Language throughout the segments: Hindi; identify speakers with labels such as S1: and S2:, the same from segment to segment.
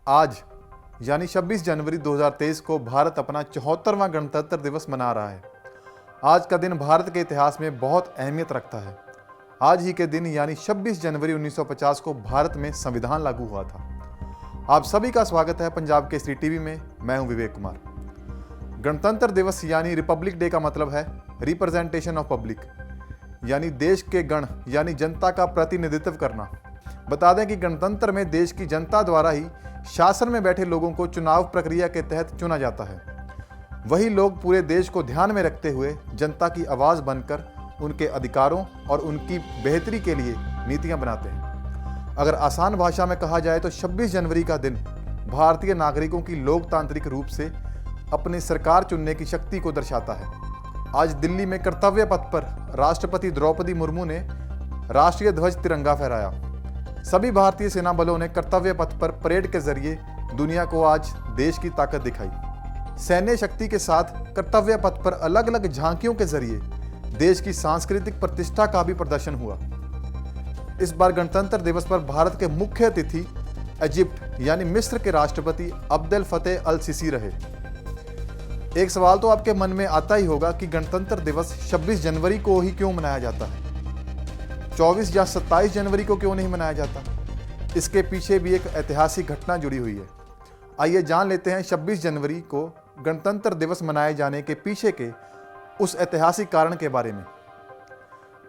S1: आज यानी 26 जनवरी 2023 को भारत अपना 74वां गणतंत्र दिवस मना रहा है। आज का दिन भारत के इतिहास में बहुत अहमियत रखता है। आज ही के दिन यानी 26 जनवरी 1950 को भारत में संविधान लागू हुआ था। आप सभी का स्वागत है पंजाब केसरी टीवी में। मैं हूं विवेक कुमार। गणतंत्र दिवस यानी रिपब्लिक डे का मतलब है रिप्रेजेंटेशन ऑफ पब्लिक, यानी देश के गण यानी जनता का प्रतिनिधित्व करना। बता दें कि गणतंत्र में देश की जनता द्वारा ही शासन में बैठे लोगों को चुनाव प्रक्रिया के तहत चुना जाता है। वही लोग पूरे देश को ध्यान में रखते हुए जनता की आवाज़ बनकर उनके अधिकारों और उनकी बेहतरी के लिए नीतियां बनाते हैं। अगर आसान भाषा में कहा जाए तो 26 जनवरी का दिन भारतीय नागरिकों की लोकतांत्रिक रूप से अपनी सरकार चुनने की शक्ति को दर्शाता है। आज दिल्ली में कर्तव्य पथ पर राष्ट्रपति द्रौपदी मुर्मू ने राष्ट्रीय ध्वज तिरंगा फहराया। सभी भारतीय सेना बलों ने कर्तव्य पथ पर परेड के जरिए दुनिया को आज देश की ताकत दिखाई। सैन्य शक्ति के साथ कर्तव्य पथ पर अलग अलग झांकियों के जरिए देश की सांस्कृतिक प्रतिष्ठा का भी प्रदर्शन हुआ। इस बार गणतंत्र दिवस पर भारत के मुख्य अतिथि इजिप्ट यानी मिस्र के राष्ट्रपति अब्देल फतेह अल सीसी रहे। एक सवाल तो आपके मन में आता ही होगा कि गणतंत्र दिवस 26 जनवरी को ही क्यों मनाया जाता है, 24 या 27 जनवरी को क्यों नहीं मनाया जाता। इसके पीछे भी एक ऐतिहासिक घटना जुड़ी हुई है। आइए जान लेते हैं 26 जनवरी को गणतंत्र दिवस मनाए जाने के पीछे के उस ऐतिहासिक कारण के बारे में।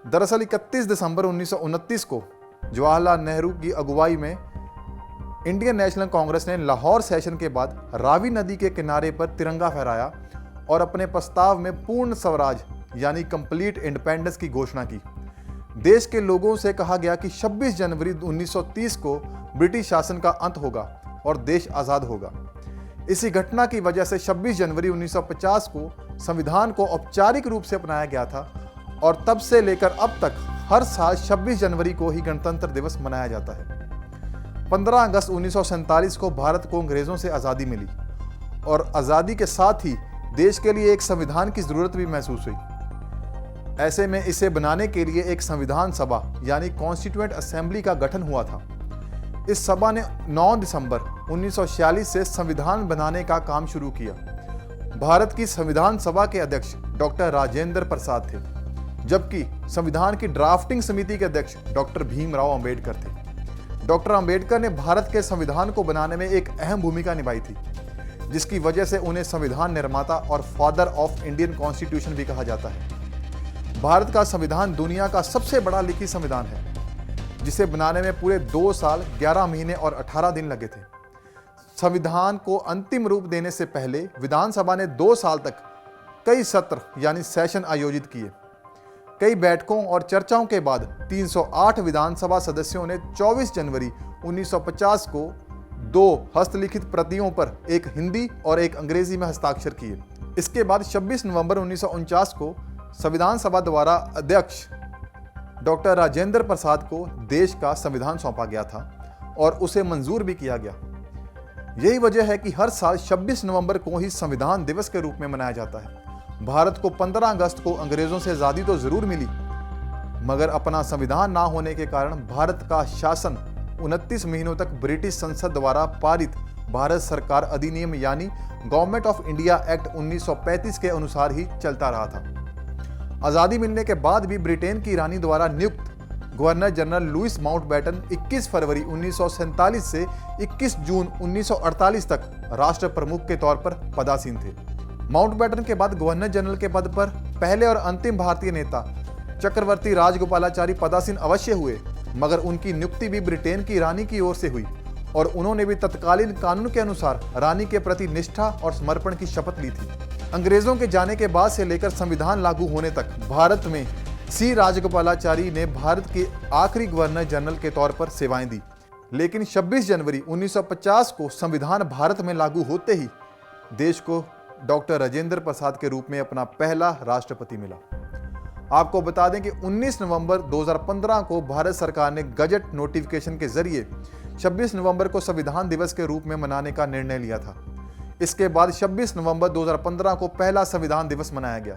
S1: दरअसल 31 दिसंबर 1929 को जवाहरलाल नेहरू की अगुवाई में इंडियन नेशनल कांग्रेस ने लाहौर सेशन के बाद रावी नदी के किनारे पर तिरंगा फहराया और अपने प्रस्ताव में पूर्ण स्वराज यानी कंप्लीट इंडिपेंडेंस की घोषणा की। देश के लोगों से कहा गया कि 26 जनवरी 1930 को ब्रिटिश शासन का अंत होगा और देश आज़ाद होगा। इसी घटना की वजह से 26 जनवरी 1950 को संविधान को औपचारिक रूप से अपनाया गया था और तब से लेकर अब तक हर साल 26 जनवरी को ही गणतंत्र दिवस मनाया जाता है। 15 अगस्त 1947 को भारत को अंग्रेज़ों से आज़ादी मिली और आज़ादी के साथ ही देश के लिए एक संविधान की ज़रूरत भी महसूस हुई। ऐसे में इसे बनाने के लिए एक संविधान सभा यानी कॉन्स्टिट्यूएंट असेंबली का गठन हुआ था। इस सभा ने 9 दिसंबर 1946 से संविधान बनाने का काम शुरू किया। भारत की संविधान सभा के अध्यक्ष डॉक्टर राजेंद्र प्रसाद थे, जबकि संविधान की ड्राफ्टिंग समिति के अध्यक्ष डॉक्टर भीमराव अंबेडकर थे। डॉक्टर अंबेडकर ने भारत के संविधान को बनाने में एक अहम भूमिका निभाई थी, जिसकी वजह से उन्हें संविधान निर्माता और फादर ऑफ इंडियन कॉन्स्टिट्यूशन भी कहा जाता है। भारत का संविधान दुनिया का सबसे बड़ा लिखित संविधान है, जिसे बनाने में पूरे 2 साल 11 महीने और 18 दिन लगे थे। संविधान को अंतिम रूप देने से पहले विधानसभा ने 2 साल तक कई सत्र यानी सेशन आयोजित किए। कई बैठकों और चर्चाओं के बाद 308 विधानसभा सदस्यों ने 24 जनवरी 1950 को 2 हस्तलिखित प्रतियों पर एक हिंदी और एक अंग्रेजी में हस्ताक्षर किए। इसके बाद 26 नवंबर 1949 को संविधान सभा द्वारा अध्यक्ष डॉक्टर राजेंद्र प्रसाद को देश का संविधान सौंपा गया था और उसे मंजूर भी किया गया। यही वजह है कि हर साल 26 नवंबर को ही संविधान दिवस के रूप में मनाया जाता है। भारत को 15 अगस्त को अंग्रेजों से आज़ादी तो जरूर मिली, मगर अपना संविधान ना होने के कारण भारत का शासन 29 महीनों तक ब्रिटिश संसद द्वारा पारित भारत सरकार अधिनियम यानी गवर्नमेंट ऑफ इंडिया एक्ट 1935 के अनुसार ही चलता रहा था। आज़ादी मिलने के बाद भी ब्रिटेन की रानी द्वारा नियुक्त गवर्नर जनरल लुईस माउंटबेटन 21 फरवरी 1947 से 21 जून 1948 तक राष्ट्र प्रमुख के तौर पर पदासीन थे। माउंटबेटन के बाद गवर्नर जनरल के पद पर पहले और अंतिम भारतीय नेता चक्रवर्ती राजगोपालाचारी पदासीन अवश्य हुए, मगर उनकी नियुक्ति भी ब्रिटेन की रानी की ओर से हुई और उन्होंने भी तत्कालीन कानून के अनुसार रानी के प्रति निष्ठा और समर्पण की शपथ ली थी। अंग्रेजों के जाने के बाद से लेकर संविधान लागू होने तक भारत में सी राजगोपालाचारी ने भारत के आखिरी गवर्नर जनरल के तौर पर सेवाएं दी। लेकिन 26 जनवरी 1950 को संविधान भारत में लागू होते ही देश को डॉक्टर राजेंद्र प्रसाद के रूप में अपना पहला राष्ट्रपति मिला। आपको बता दें कि 19 नवंबर 2015 को भारत सरकार ने गजट नोटिफिकेशन के जरिए 26 नवंबर को संविधान दिवस के रूप में मनाने का निर्णय लिया था। इसके बाद 26 नवंबर 2015 को पहला संविधान दिवस मनाया गया।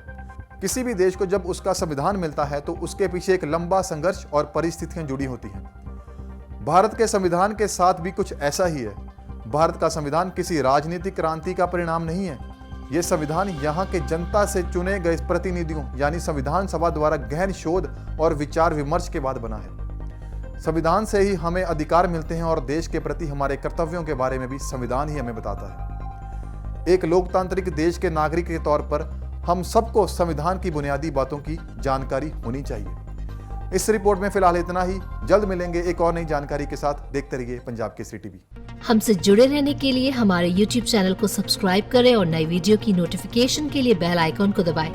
S1: किसी भी देश को जब उसका संविधान मिलता है तो उसके पीछे एक लंबा संघर्ष और परिस्थितियां जुड़ी होती हैं। भारत के संविधान के साथ भी कुछ ऐसा ही है। भारत का संविधान किसी राजनीतिक क्रांति का परिणाम नहीं है। यह संविधान यहाँ के जनता से चुने गए प्रतिनिधियों यानी संविधान सभा द्वारा गहन शोध और विचार विमर्श के बाद बना है। संविधान से ही हमें अधिकार मिलते हैं और देश के प्रति हमारे कर्तव्यों के बारे में भी संविधान ही हमें बताता है। एक लोकतांत्रिक देश के नागरिक के तौर पर हम सबको संविधान की बुनियादी बातों की जानकारी होनी चाहिए। इस रिपोर्ट में फिलहाल इतना ही। जल्द मिलेंगे एक और नई जानकारी के साथ। देखते रहिए पंजाब केसरी टीवी।
S2: हमसे जुड़े रहने के लिए हमारे YouTube चैनल को सब्सक्राइब करें और नई वीडियो की नोटिफिकेशन के लिए बेल आइकॉन को दबाएं।